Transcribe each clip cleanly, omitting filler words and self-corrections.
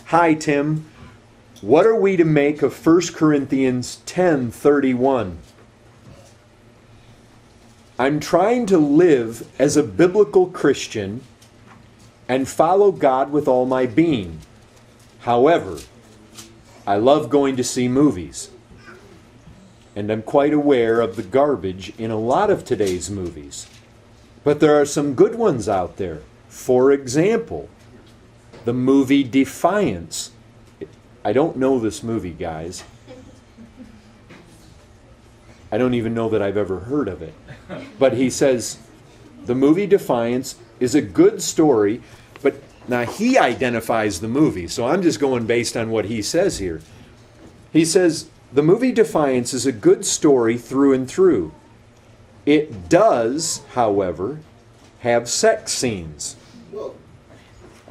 Hi, Tim. What are we to make of 1 Corinthians 10:31? I'm trying to live as a biblical Christian and follow God with all my being. However, I love going to see movies. And I'm quite aware of the garbage in a lot of today's movies. But there are some good ones out there. For example, the movie Defiance. I don't know this movie, guys. I don't even know that I've ever heard of it. But he says, the movie Defiance is a good story, but now he identifies the movie, so I'm just going based on what he says here. He says, the movie Defiance is a good story through and through. It does, however, have sex scenes.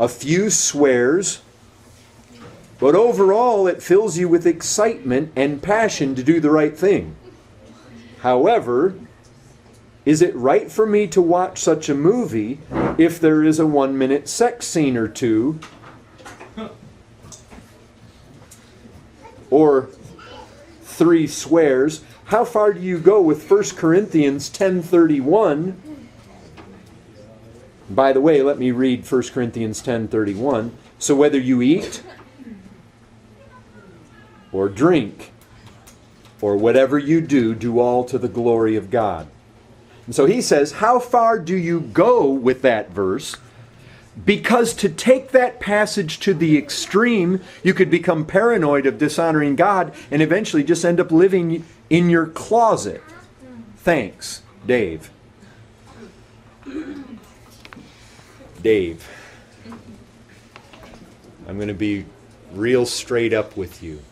A few swears, but overall it fills you with excitement and passion to do the right thing. However, is it right for me to watch such a movie if there is a 1-minute sex scene or two? Or 3 swears? How far do you go with 1 Corinthians 10:31? By the way, let me read 1 Corinthians 10:31. So whether you eat or drink or whatever you do, do all to the glory of God. And so he says, how far do you go with that verse? Because to take that passage to the extreme, you could become paranoid of dishonoring God and eventually just end up living in your closet. Thanks, Dave. Dave, I'm going to be real straight up with you.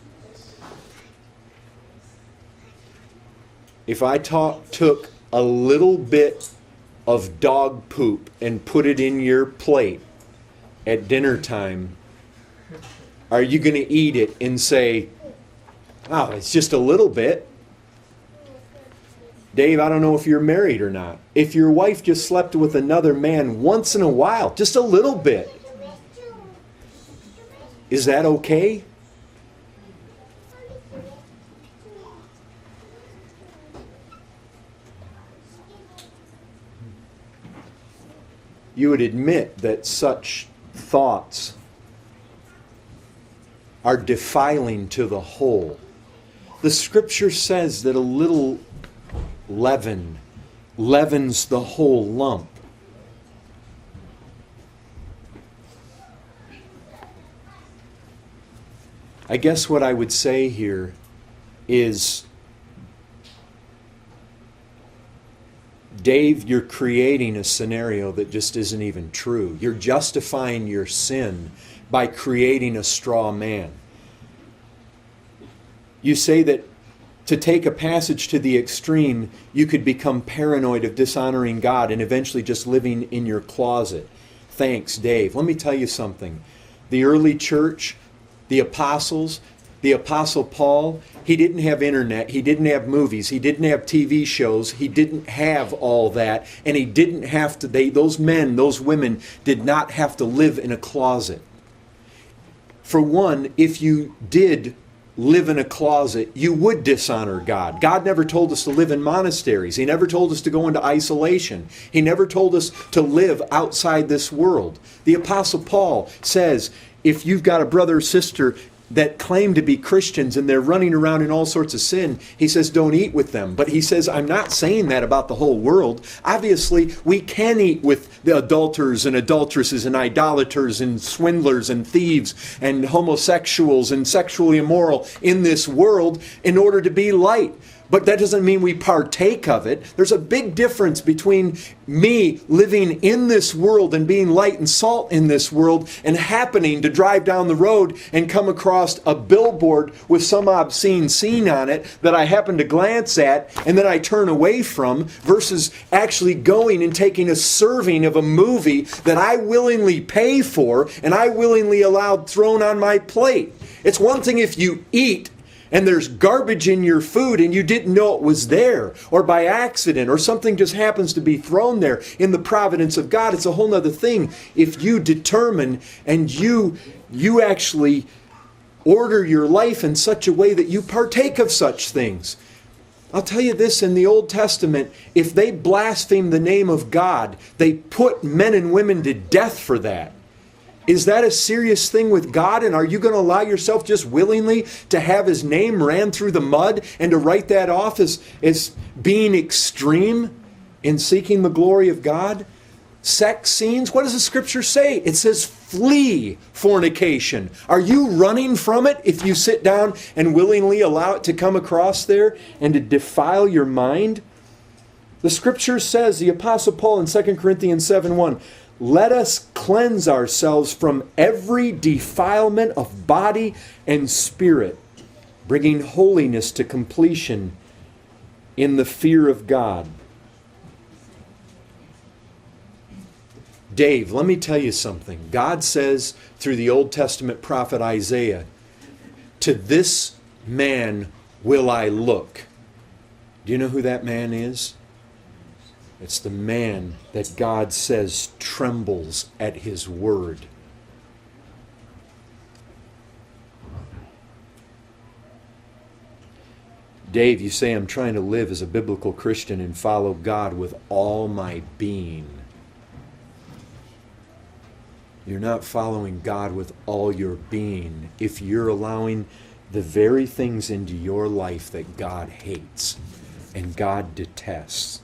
If I took a little bit of dog poop and put it in your plate at dinner time, are you going to eat it and say, oh, it's just a little bit? Dave, I don't know if you're married or not. If your wife just slept with another man once in a while, just a little bit, is that okay? You would admit that such thoughts are defiling to the whole. The scripture says that a little leaven leavens the whole lump. I guess what I would say here is, Dave, you're creating a scenario that just isn't even true. You're justifying your sin by creating a straw man. You say that to take a passage to the extreme, you could become paranoid of dishonoring God and eventually just living in your closet. Thanks, Dave. Let me tell you something. The early church, the apostles, the Apostle Paul, he didn't have internet, he didn't have movies, he didn't have TV shows, he didn't have all that, and he didn't have to, those men, those women did not have to live in a closet. For one, if you did live in a closet, you would dishonor God. God never told us to live in monasteries. He never told us to go into isolation. He never told us to live outside this world. The Apostle Paul says, if you've got a brother or sister that claim to be Christians and they're running around in all sorts of sin, he says don't eat with them. But he says, I'm not saying that about the whole world. Obviously, we can eat with the adulterers and adulteresses and idolaters and swindlers and thieves and homosexuals and sexually immoral in this world in order to be light. But that doesn't mean we partake of it. There's a big difference between me living in this world and being light and salt in this world and happening to drive down the road and come across a billboard with some obscene scene on it that I happen to glance at and then I turn away from, versus actually going and taking a serving of a movie that I willingly pay for and I willingly allowed thrown on my plate. It's one thing if you eat and there's garbage in your food and you didn't know it was there, or by accident, or something just happens to be thrown there in the providence of God, it's a whole other thing. If you determine and you actually order your life in such a way that you partake of such things. I'll tell you this, in the Old Testament, if they blaspheme the name of God, they put men and women to death for that. Is that a serious thing with God? And are you going to allow yourself just willingly to have His name ran through the mud and to write that off as being extreme in seeking the glory of God? Sex scenes, what does the Scripture say? It says, flee fornication. Are you running from it if you sit down and willingly allow it to come across there and to defile your mind? The Scripture says, the Apostle Paul in 2 Corinthians 7:1, let us cleanse ourselves from every defilement of body and spirit, bringing holiness to completion in the fear of God. Dave, let me tell you something. God says through the Old Testament prophet Isaiah, to this man will I look. Do you know who that man is? It's the man that God says trembles at His word. Dave, you say I'm trying to live as a biblical Christian and follow God with all my being. You're not following God with all your being if you're allowing the very things into your life that God hates and God detests.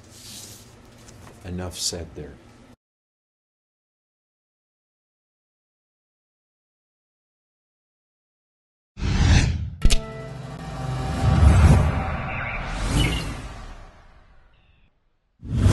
Enough said there.